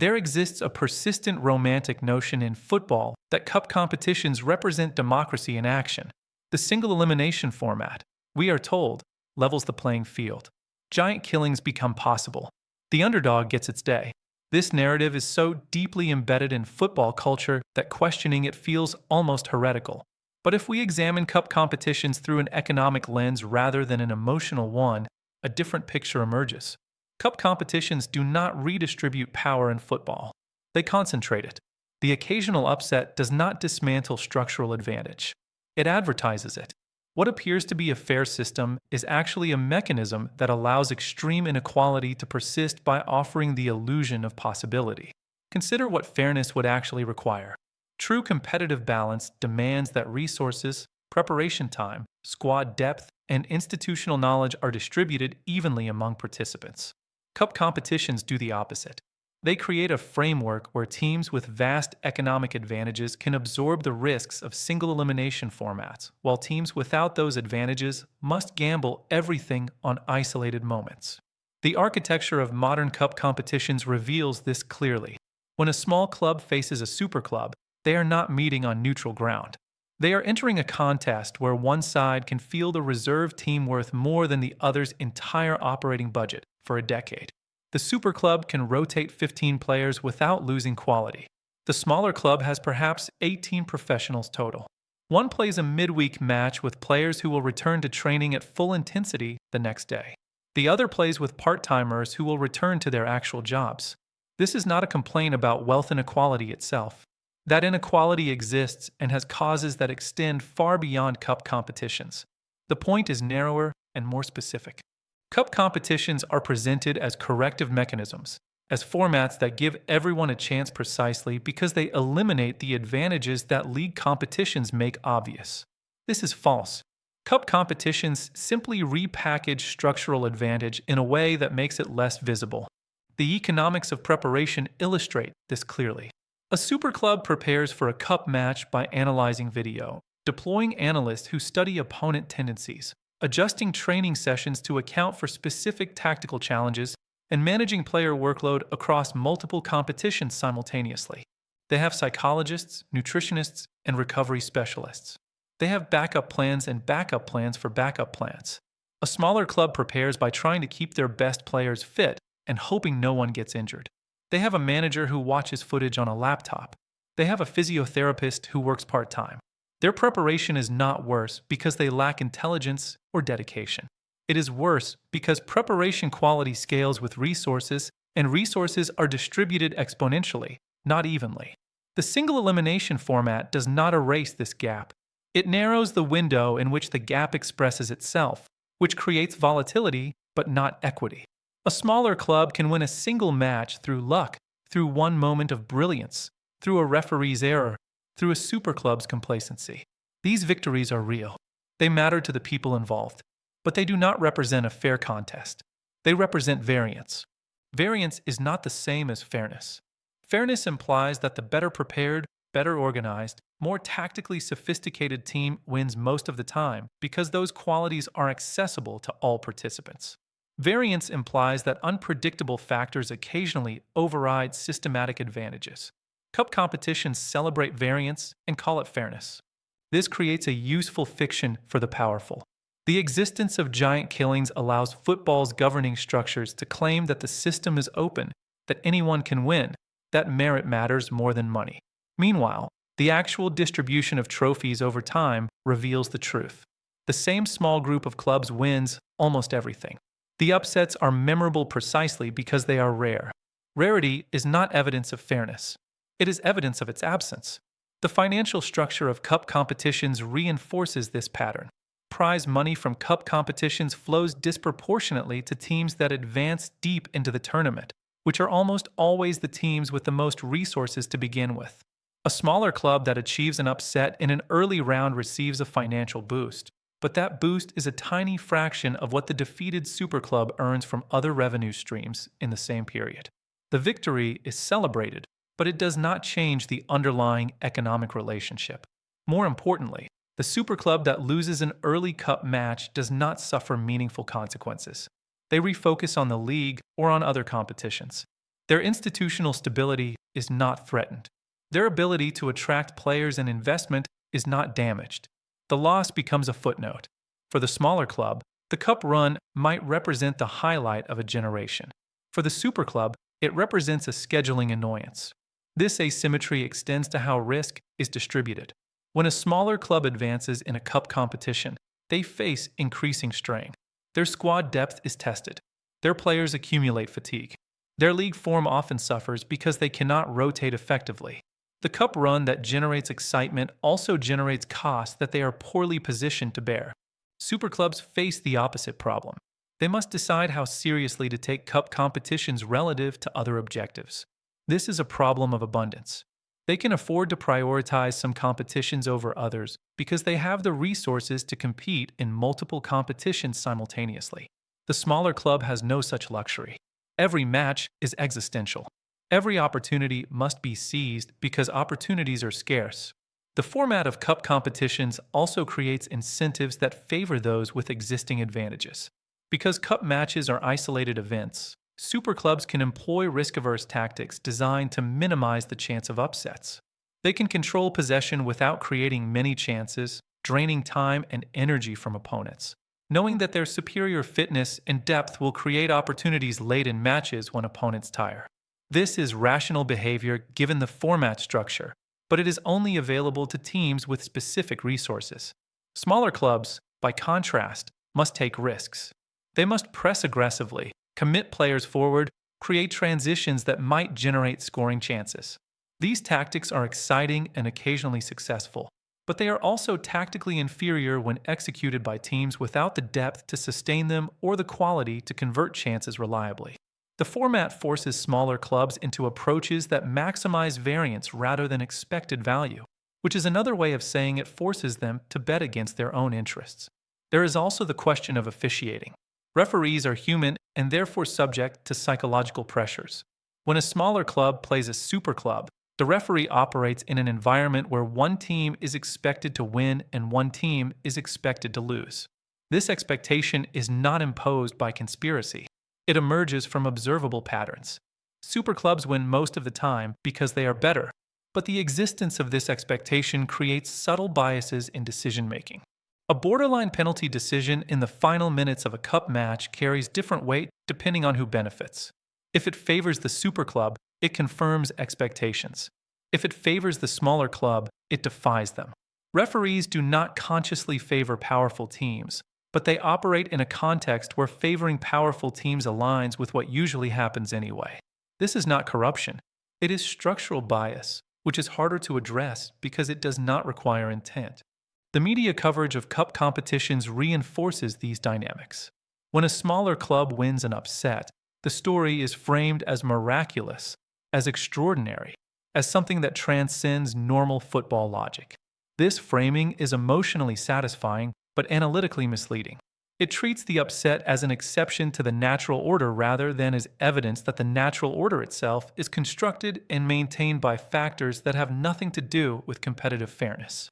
There exists a persistent romantic notion in football that cup competitions represent democracy in action. The single elimination format, we are told, levels the playing field. Giant killings become possible. The underdog gets its day. This narrative is so deeply embedded in football culture that questioning it feels almost heretical. But if we examine cup competitions through an economic lens rather than an emotional one, a different picture emerges. Cup competitions do not redistribute power in football. They concentrate it. The occasional upset does not dismantle structural advantage. It advertises it. What appears to be a fair system is actually a mechanism that allows extreme inequality to persist by offering the illusion of possibility. Consider what fairness would actually require. True competitive balance demands that resources, preparation time, squad depth, and institutional knowledge are distributed evenly among participants. Cup competitions do the opposite. They create a framework where teams with vast economic advantages can absorb the risks of single elimination formats, while teams without those advantages must gamble everything on isolated moments. The architecture of modern cup competitions reveals this clearly. When a small club faces a superclub, they are not meeting on neutral ground. They are entering a contest where one side can feel the reserve team worth more than the other's entire operating budget for a decade. The superclub can rotate 15 players without losing quality. The smaller club has perhaps 18 professionals total. One plays a midweek match with players who will return to training at full intensity the next day. The other plays with part-timers who will return to their actual jobs. This is not a complaint about wealth inequality itself. That inequality exists and has causes that extend far beyond cup competitions. The point is narrower and more specific. Cup competitions are presented as corrective mechanisms, as formats that give everyone a chance precisely because they eliminate the advantages that league competitions make obvious. This is false. Cup competitions simply repackage structural advantage in a way that makes it less visible. The economics of preparation illustrate this clearly. A superclub prepares for a cup match by analyzing video, deploying analysts who study opponent tendencies, adjusting training sessions to account for specific tactical challenges, and managing player workload across multiple competitions simultaneously. They have psychologists, nutritionists, and recovery specialists. They have backup plans and backup plans for backup plans. A smaller club prepares by trying to keep their best players fit and hoping no one gets injured. They have a manager who watches footage on a laptop. They have a physiotherapist who works part-time. Their preparation is not worse because they lack intelligence or dedication. It is worse because preparation quality scales with resources, and resources are distributed exponentially, not evenly. The single elimination format does not erase this gap. It narrows the window in which the gap expresses itself, which creates volatility but not equity. A smaller club can win a single match through luck, through one moment of brilliance, through a referee's error, through a superclub's complacency. These victories are real. They matter to the people involved, but they do not represent a fair contest. They represent variance. Variance is not the same as fairness. Fairness implies that the better prepared, better organized, more tactically sophisticated team wins most of the time because those qualities are accessible to all participants. Variance implies that unpredictable factors occasionally override systematic advantages. Cup competitions celebrate variance and call it fairness. This creates a useful fiction for the powerful. The existence of giant killings allows football's governing structures to claim that the system is open, that anyone can win, that merit matters more than money. Meanwhile, the actual distribution of trophies over time reveals the truth. The same small group of clubs wins almost everything. The upsets are memorable precisely because they are rare. Rarity is not evidence of fairness. It is evidence of its absence. The financial structure of cup competitions reinforces this pattern. Prize money from cup competitions flows disproportionately to teams that advance deep into the tournament, which are almost always the teams with the most resources to begin with. A smaller club that achieves an upset in an early round receives a financial boost, but that boost is a tiny fraction of what the defeated superclub earns from other revenue streams in the same period. The victory is celebrated, but it does not change the underlying economic relationship. More importantly, the superclub that loses an early cup match does not suffer meaningful consequences. They refocus on the league or on other competitions. Their institutional stability is not threatened. Their ability to attract players and investment is not damaged. The loss becomes a footnote. For the smaller club, the cup run might represent the highlight of a generation. For the Superclub, it represents a scheduling annoyance. This asymmetry extends to how risk is distributed. When a smaller club advances in a cup competition, they face increasing strain. Their squad depth is tested. Their players accumulate fatigue. Their league form often suffers because they cannot rotate effectively. The cup run that generates excitement also generates costs that they are poorly positioned to bear. Superclubs face the opposite problem. They must decide how seriously to take cup competitions relative to other objectives. This is a problem of abundance. They can afford to prioritize some competitions over others because they have the resources to compete in multiple competitions simultaneously. The smaller club has no such luxury. Every match is existential. Every opportunity must be seized because opportunities are scarce. The format of cup competitions also creates incentives that favor those with existing advantages. Because cup matches are isolated events, superclubs can employ risk-averse tactics designed to minimize the chance of upsets. They can control possession without creating many chances, draining time and energy from opponents, knowing that their superior fitness and depth will create opportunities late in matches when opponents tire. This is rational behavior given the format structure, but it is only available to teams with specific resources. Smaller clubs, by contrast, must take risks. They must press aggressively, commit players forward, create transitions that might generate scoring chances. These tactics are exciting and occasionally successful, but they are also tactically inferior when executed by teams without the depth to sustain them or the quality to convert chances reliably. The format forces smaller clubs into approaches that maximize variance rather than expected value, which is another way of saying it forces them to bet against their own interests. There is also the question of officiating. Referees are human and therefore subject to psychological pressures. When a smaller club plays a superclub, the referee operates in an environment where one team is expected to win and one team is expected to lose. This expectation is not imposed by conspiracy. It emerges from observable patterns. Superclubs win most of the time because they are better, but the existence of this expectation creates subtle biases in decision-making. A borderline penalty decision in the final minutes of a cup match carries different weight depending on who benefits. If it favors the superclub, it confirms expectations. If it favors the smaller club, it defies them. Referees do not consciously favor powerful teams, but they operate in a context where favoring powerful teams aligns with what usually happens anyway. This is not corruption. It is structural bias, which is harder to address because it does not require intent. The media coverage of cup competitions reinforces these dynamics. When a smaller club wins an upset, the story is framed as miraculous, as extraordinary, as something that transcends normal football logic. This framing is emotionally satisfying but analytically misleading. It treats the upset as an exception to the natural order rather than as evidence that the natural order itself is constructed and maintained by factors that have nothing to do with competitive fairness.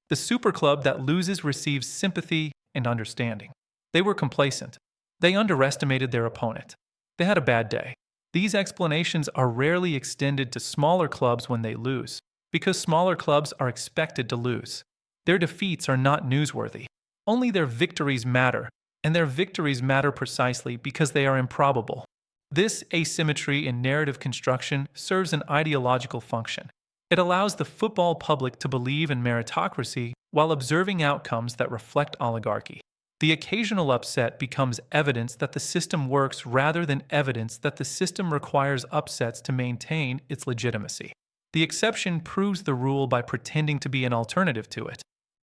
The superclub that loses receives sympathy and understanding. They were complacent. They underestimated their opponent. They had a bad day. These explanations are rarely extended to smaller clubs when they lose, because smaller clubs are expected to lose. Their defeats are not newsworthy. Only their victories matter, and their victories matter precisely because they are improbable. This asymmetry in narrative construction serves an ideological function. It allows the football public to believe in meritocracy while observing outcomes that reflect oligarchy. The occasional upset becomes evidence that the system works rather than evidence that the system requires upsets to maintain its legitimacy. The exception proves the rule by pretending to be an alternative to it.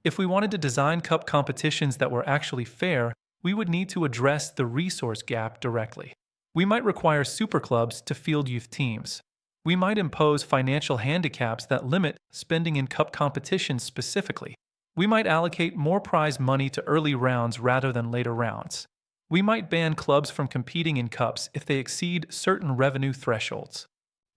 If we wanted to design cup competitions that were actually fair, we would need to address the resource gap directly. We might require superclubs to field youth teams. We might impose financial handicaps that limit spending in cup competitions specifically. We might allocate more prize money to early rounds rather than later rounds. We might ban clubs from competing in cups if they exceed certain revenue thresholds.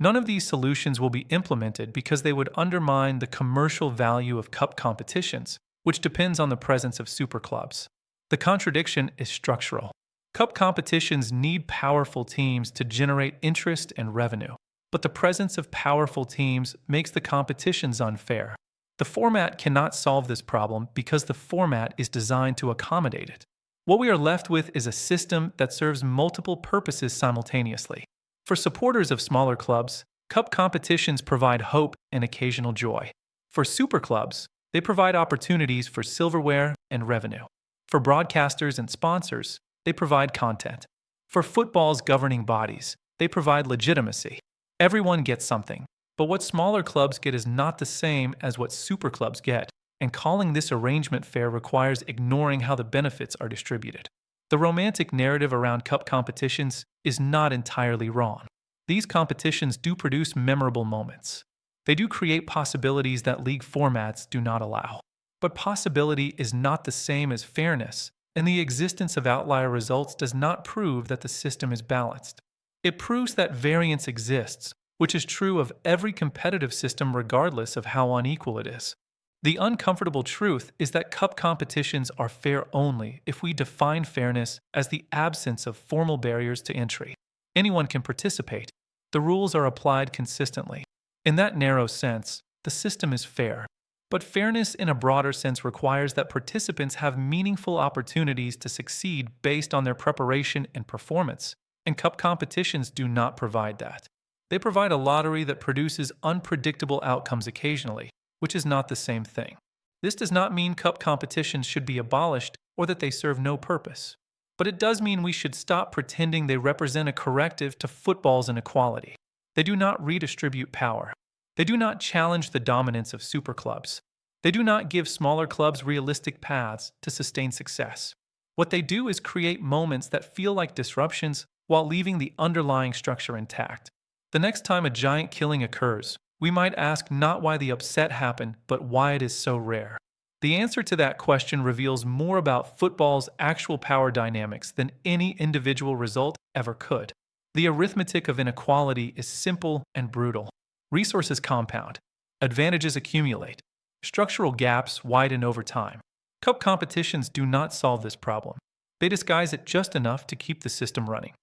None of these solutions will be implemented because they would undermine the commercial value of cup competitions, which depends on the presence of superclubs. The contradiction is structural. Cup competitions need powerful teams to generate interest and revenue, but the presence of powerful teams makes the competitions unfair. The format cannot solve this problem because the format is designed to accommodate it. What we are left with is a system that serves multiple purposes simultaneously. For supporters of smaller clubs, cup competitions provide hope and occasional joy. For superclubs, they provide opportunities for silverware and revenue. For broadcasters and sponsors, they provide content. For football's governing bodies, they provide legitimacy. Everyone gets something, but what smaller clubs get is not the same as what superclubs get, and calling this arrangement fair requires ignoring how the benefits are distributed. The romantic narrative around cup competitions is not entirely wrong. These competitions do produce memorable moments. They do create possibilities that league formats do not allow. But possibility is not the same as fairness, and the existence of outlier results does not prove that the system is balanced. It proves that variance exists, which is true of every competitive system regardless of how unequal it is. The uncomfortable truth is that cup competitions are fair only if we define fairness as the absence of formal barriers to entry. Anyone can participate. The rules are applied consistently. In that narrow sense, the system is fair. But fairness in a broader sense requires that participants have meaningful opportunities to succeed based on their preparation and performance, and cup competitions do not provide that. They provide a lottery that produces unpredictable outcomes occasionally, which is not the same thing. This does not mean cup competitions should be abolished or that they serve no purpose. But it does mean we should stop pretending they represent a corrective to football's inequality. They do not redistribute power. They do not challenge the dominance of superclubs. They do not give smaller clubs realistic paths to sustain success. What they do is create moments that feel like disruptions while leaving the underlying structure intact. The next time a giant killing occurs, we might ask not why the upset happened, but why it is so rare. The answer to that question reveals more about football's actual power dynamics than any individual result ever could. The arithmetic of inequality is simple and brutal. Resources compound. Advantages accumulate. Structural gaps widen over time. Cup competitions do not solve this problem. They disguise it just enough to keep the system running.